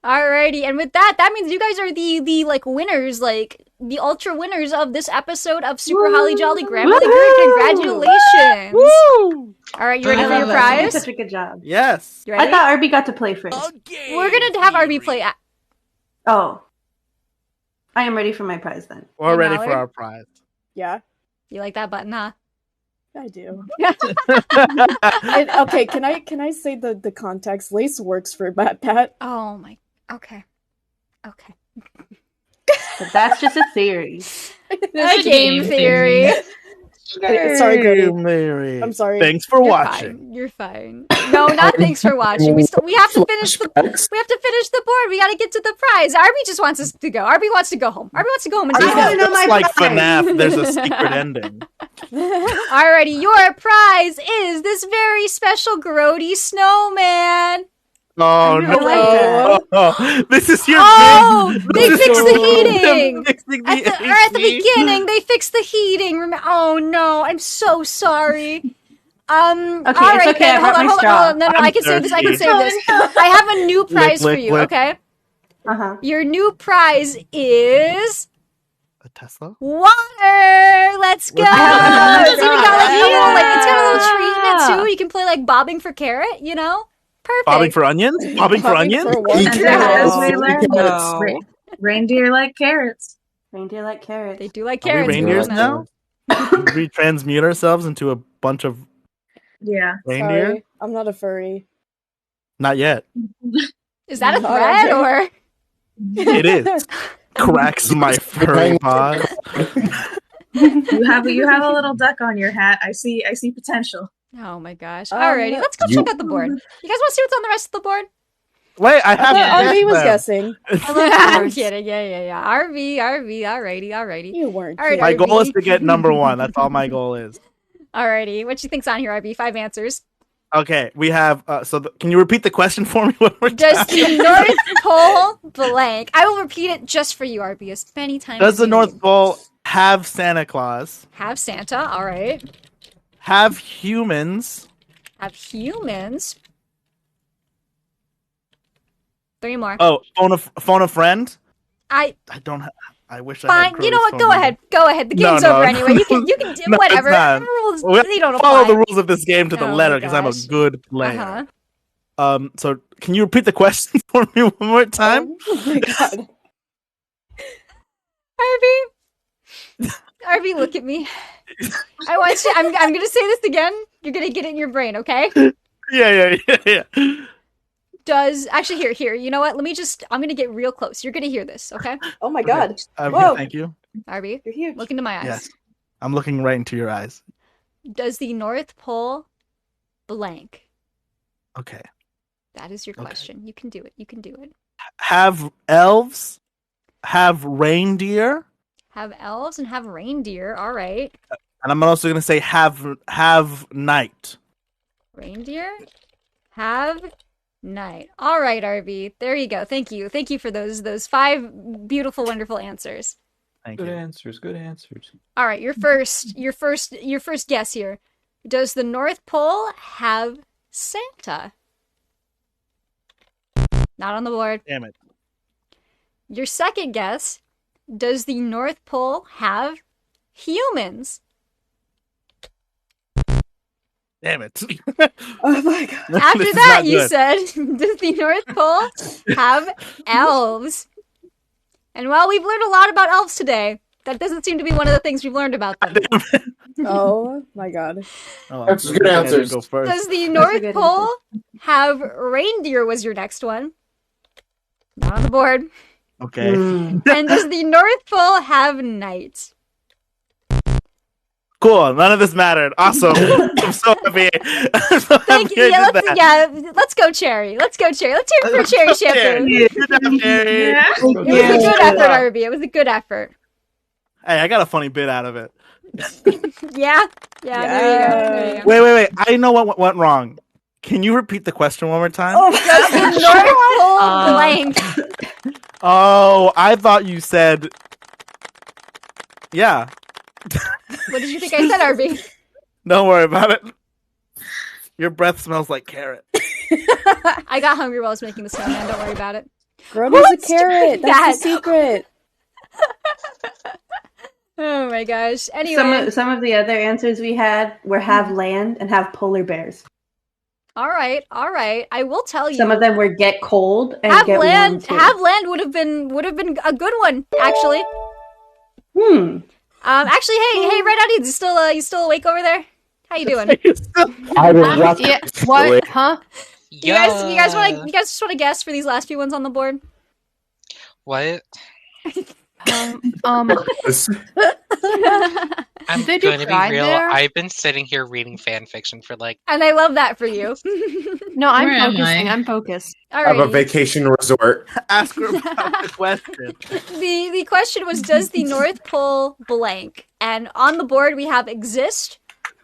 Alrighty, and with that means you guys are the like winners, like the ultra winners of this episode of Super Holly Jolly Gramily. Congratulations! Woo! All right, you ready for your You prize? did such a good job. Yes. You ready? I thought RB got to play first. We're gonna have RB play. Oh, I am ready for my prize then. We're ready Mallard? for our prize. Yeah, You like that button, huh? I do. Okay, can I say the context? Lace works for Pat. Oh my. Okay. But that's just a theory. A game theory. Sorry, Grody. Mary. I'm sorry. Thanks for You're watching. fine. You're fine. No, not thanks for watching. We have to finish the board. We gotta get to the prize. RB just wants us to go. RB wants to go home. RB wants to go home and I take wanna it. know my It's like prize. FNAF. There's a secret ending. Alrighty, your prize is this very special Grody snowman. Oh no! This is your they This is fixed your the room. heating Fixing at the AC. beginning. They fixed the heating. Oh no! I'm so sorry. Okay, all it's right okay, then. I brought Hold my on. straw. No, I I'm can save this. I can thirsty. save this. I have a new prize for you. lick. Okay. Uh-huh. Your new prize is A Tesla. water. Let's go. It's even got like a little, it's got a little treat in it too. You can play like bobbing for carrot. You know, perfect. Bobbing for onions? Bobbing for onions? And as we learned, reindeer like carrots. Reindeer like carrots. They do like Are we carrots. reindeers now? Did we transmute ourselves into a bunch of Yeah. reindeer? Sorry, I'm not a furry. Not yet. Is that a Not threat yet. or? It is. Cracks my furry paws. You have a little duck on your hat. I see potential. Oh my gosh. Alrighty, let's go check out the board. You guys want to see what's on the rest of the board? Wait, I have RV was guessing. I'm kidding. Yeah. RV. Alrighty. You weren't. All right, My RV. goal is to get number 1. That's all my goal is. Alrighty, what you think's on here, RV? 5 answers. Okay, we have. Can you repeat the question for me one more time? Does the North Pole blank? I will repeat it just for you, RV, as many times. Does as the you North need. Pole have Santa Claus? Have Santa? All right. Have humans? Have humans? 3 more. Oh, phone a friend? I don't have. I wish I had. fine. You know Chloe's what? phone Go number. ahead. Go ahead. The game's No, over anyway. You can do No, it's whatever. not. Rules We have they don't to follow apply. the rules of this game to the Oh my letter because I'm a gosh. good player. Uh-huh. So can you repeat the question for me one more time? Oh my god. RV, look at me. I want you. I'm gonna say this again. You're gonna get it in your brain, okay? Yeah. Does actually here. You know what? I'm gonna get real close. You're gonna hear this, okay? Oh my god. Okay, thank you. RV, you're huge. Look into my eyes. Yes, I'm looking right into your eyes. Does the North Pole blank? Okay. That is your question. You can do it. Have elves? Have reindeer? Have elves and have reindeer. All right. And I'm also gonna say have night. Reindeer. Have night. All right, RV. There you go. Thank you for those 5 beautiful, wonderful answers. Thank Good you. answers. Good answers. All right, your first guess here. Does the North Pole have Santa? Not on the board. Damn it. Your second guess. Does the North Pole have humans? Damn it. Oh my god. After This is that, not you good. said, does the North Pole have elves? And while we've learned a lot about elves today, that doesn't seem to be one of the things we've learned about them. Oh my god. That's good answers. Go first. Does the North Pole have reindeer was your next one? Not on the board. Okay. And does the North Pole have night? Cool. None of this mattered. Awesome. I'm so happy. I'm so Thank happy you. I Yeah, did that. let's go, Cherry. Let's hear it for Cherry Shampoo. Cherry. Good job, Cherry. It was a good effort, RB. It was a good effort. Hey, I got a funny bit out of it. Yeah. There you go. Wait. I know what went wrong. Can you repeat the question one more time? Does the North Pole blank? Oh, I thought you said. Yeah. What did you think I said, RB? Don't worry about it. Your breath smells like carrot. I got hungry while I was making the snowman. Don't worry about it. Groud is a carrot. That's the secret. Oh my gosh. Anyway. Some of the other answers we had were have land and have polar bears. All right. I will tell you. Some of them were get cold and have get land. warm too. Have land would have been a good one, actually. Actually, hey, Red Onions, you still awake over there? How you doing? I was watching. Yeah. What? Huh? You guys just want to guess for these last few ones on the board? What? Yes. I'm Did going you to cry be real. there? I've been sitting here reading fan fiction for like. And I love that for you. No, I'm Where am focusing. I? I'm focused. I have a Alrighty. vacation resort. Ask her about the question. The question was, does the North Pole blank? And on the board we have exist,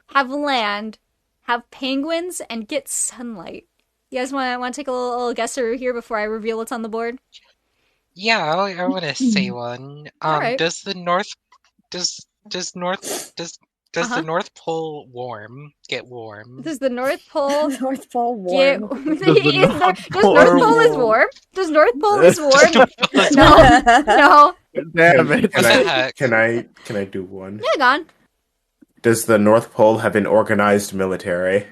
have land, have penguins, and get sunlight. You guys want to take a little guesseroo here before I reveal what's on the board? Yeah, I want to say one. Alright. Does the North does the North Pole get warm? Does the North Pole North Pole get warm? Does North Pole is warm? Does North Pole is warm? No. No. Damn it. Can I do one? Yeah, gone. Does the North Pole have an organized military?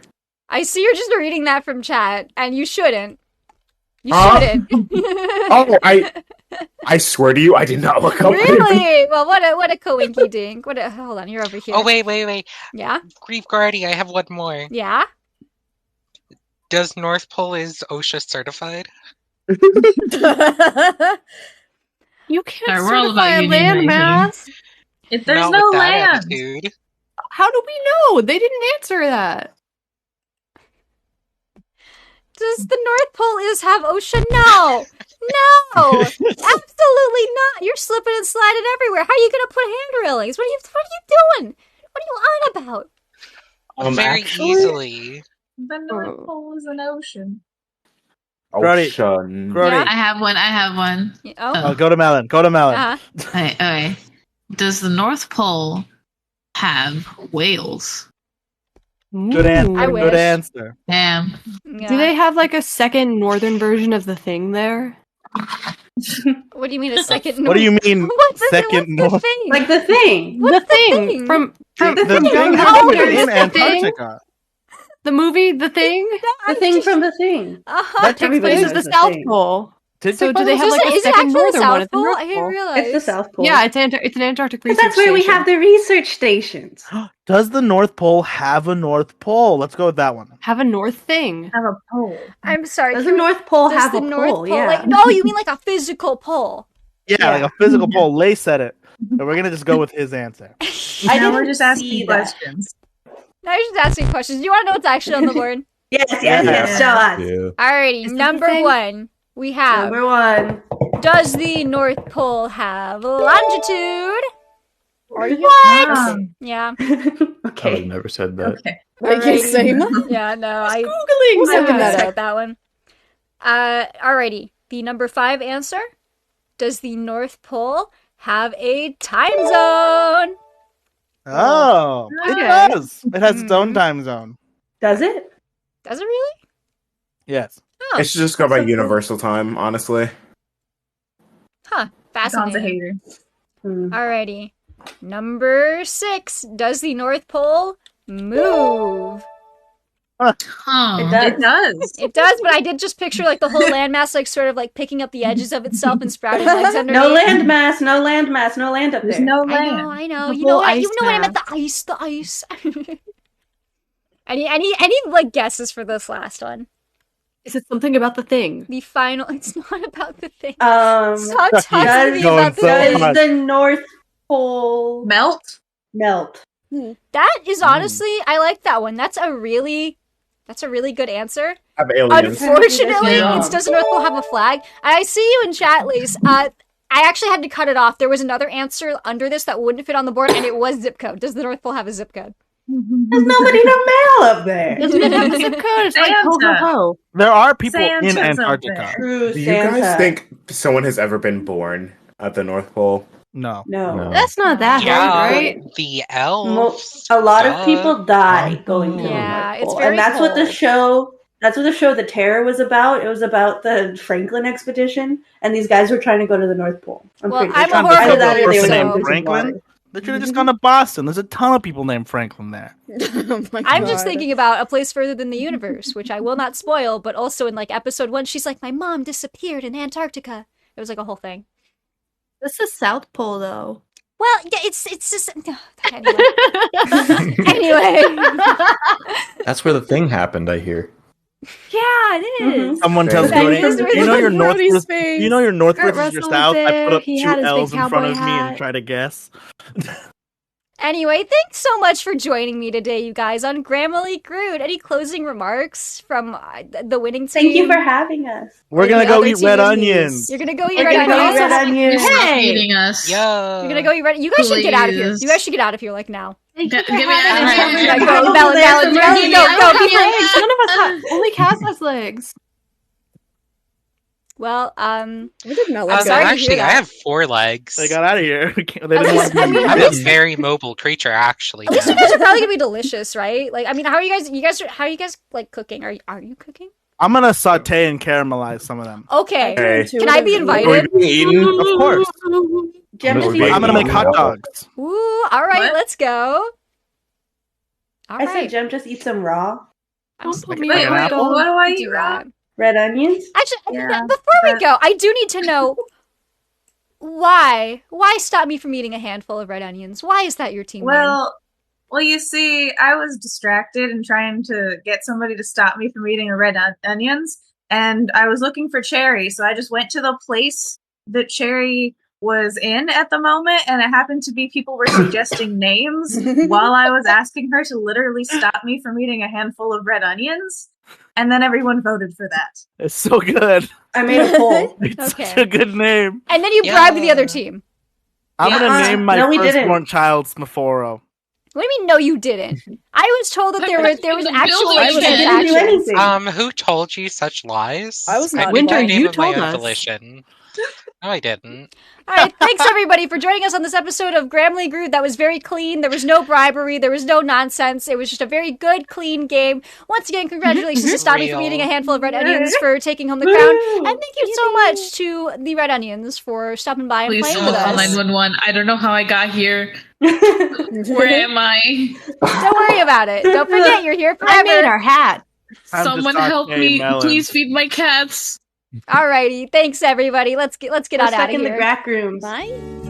I see you're just reading that from chat, and you shouldn't. You Huh? shouldn't. Oh, I swear to you, I did not look up. Really? Well, what a coinky dink. Hold on, you're over here. Oh wait. Yeah? Grief Guardy, I have one more. Yeah? Does North Pole is OSHA certified? You can't Alright, we're all certify about a union rating. landmass. If there's Not no with that land, attitude. How do we know? They didn't answer that. Does the North Pole have OSHA? No! No! Absolutely not! You're slipping and sliding everywhere. How are you gonna put hand railings? What are you doing? What are you on about? Very easily. the North Pole is an ocean. Ocean. Grody. I have one. Oh. Go to Melon. Okay. Does the North Pole have whales? Good answer. I wish. Good answer. Damn. Do they have like a second northern version of the thing there? What do you mean a second? What do you mean What's second the north? thing? Like the thing. What's the thing from The from thing How happened is in the Antarctica. The movie, The Thing. The thing from the thing. That takes Everybody place at knows the the South thing. Pole. Did So they do they have like a Is it second actually the northern one South at the Pole? North I didn't Pole? realize. It's the South Pole. Yeah, it's an Antarctic But research that's where we station. have the research stations. Does the North Pole have a North Pole? Let's go with that one. Have a north thing. Have a pole. I'm sorry. Does the North Pole Does have the a North pole? Pole? Yeah. Like, no, you mean like a physical pole? Yeah, like a physical pole. Lay said it. And we're gonna just go with his answer. Now we're just asking questions. Now you're just asking questions. Do you want to know what's actually on the board? Yes. Show us. Alrighty, number one. We have Number one. Does the North Pole have longitude? Are you? What? Yeah. I would never said that. Okay. Okay, same. Yeah, no, I Googling looking that at up. that one. Alrighty. The number 5 answer. Does the North Pole have a time zone? Oh, it Okay. does. It has its own time zone. Does it? Does it really? Yes. Oh. It should just go by universal time, honestly. Huh. Don's a Fascinating. hater. Alrighty. Number 6. Does the North Pole move? Huh. It does. It does, but I did just picture like the whole landmass like sort of like picking up the edges of itself and sprouting legs underneath. No landmass. No landmass. No land up There's there. no I land. know, I know. The You know whole what? ice You know what I meant? mass. The ice. Any like guesses for this last one? Is it something about the thing? The final. It's not about the thing. Does, Stop talking to me going about the so thing. does hard. the North Pole Melt? melt? That is honestly, I like that one. That's a really good answer. Have aliens. Unfortunately, Yeah. it does North Pole have a flag? I see you in chat, Lise. I actually had to cut it off. There was another answer under this that wouldn't fit on the board, and it was zip code. Does the North Pole have a zip code? There's nobody to mail up there. Doesn't it have a zip code? It's like ho ho Santa. ho. There are people Santa's in up Antarctica. there. True Do you Santa. guys think someone has ever been born at the North Pole? No. No. That's not that hard, right? The Mo- elves. a lot of people die going to Yeah, the North it's Pole, very and that's what the cold. show. That's what the show The Terror was about. It was about the Franklin expedition, and these guys were trying to go to the North Pole. Well, pretty I'm sure. a horrible Either that or they person were named going to Franklin? water. They should have just gone to Boston. There's a ton of people named Franklin there. Oh my I'm just God. thinking about A Place Further Than the Universe, which I will not spoil, but also in like episode 1, she's like, my mom disappeared in Antarctica. It was like a whole thing. That's the South Pole, though. Well, yeah, it's just anyway. Anyway. That's where the thing happened, I hear. Yeah, it is. Someone tells That Grody, is where you know the your north Brody's versus, face. you know your north Kurt versus your Russell was south. I put there. up He 2 had his big L's in front cowboy of me and hat. try to guess. Anyway, thanks so much for joining me today, you guys, on Gramily Greud. Any closing remarks from the winning team? Thank you for having us. We're And gonna the go other eat red team? onions. You're gonna go eat We're red gonna go eat onions? red onions. Stop Hey! eating us. Yeah. You're gonna go eat red. You guys should get out of here. Please. You guys should get out of here, like now. Get me Get out of here. Yeah, go, Melon, go. Be Legs. None of us have. Only Cass has legs. Well, We did Melon. I'm sorry to actually, hear I that. have 4 legs. They got out of here. They didn't At want least- to I mean, I'm a very mobile creature, actually. At least you now. guys are probably gonna be delicious, right? Like, I mean, how are you guys? How are you guys like cooking? Are you cooking? I'm gonna saute and caramelize some of them. Okay. Hey. Can I be Are we invited? being eaten? Of course. Gem, We're just being I'm gonna make eaten. hot dogs. Ooh, all right, What? let's go. All I right. said Gem, just eat some raw Don't put Like- me like Wait, an on apple? what do I Do eat that. wrong? red onions. Actually, Yeah, before we but- go, I do need to know why. Why stop me from eating a handful of red onions? Why is that your team name? Well, you see, I was distracted and trying to get somebody to stop me from eating onions, and I was looking for Cherry, so I just went to the place that Cherry was in at the moment, and it happened to be people were suggesting names while I was asking her to literally stop me from eating a handful of red onions, and then everyone voted for that. It's so good. I made a poll. It's Okay. such a good name. And then you bribed the other team. I'm gonna name my No, we didn't. firstborn child Smaforo. What do you mean? No, you didn't. I was told that there was in the actual building. I didn't do transactions. anything. Who told you such lies? I was not I Winter, did that you name of my told own us. volition. No, I didn't. All right, thanks everybody for joining us on this episode of Gramily Greud. That was very clean. There was no bribery. There was no nonsense. It was just a very good, clean game. Once again, congratulations to Stabby for eating a handful of red onions for taking home the crown, and thank you so much to the red onions for stopping by and Please playing call with us. 911. I don't know how I got here. Where am I? Don't worry about it. Don't forget, you're here forever. I made our hat. Time to Someone start help saying me. melons. Please feed my cats. Alrighty, thanks everybody. Let's get We're on stuck out of in here. the crack rooms. Bye.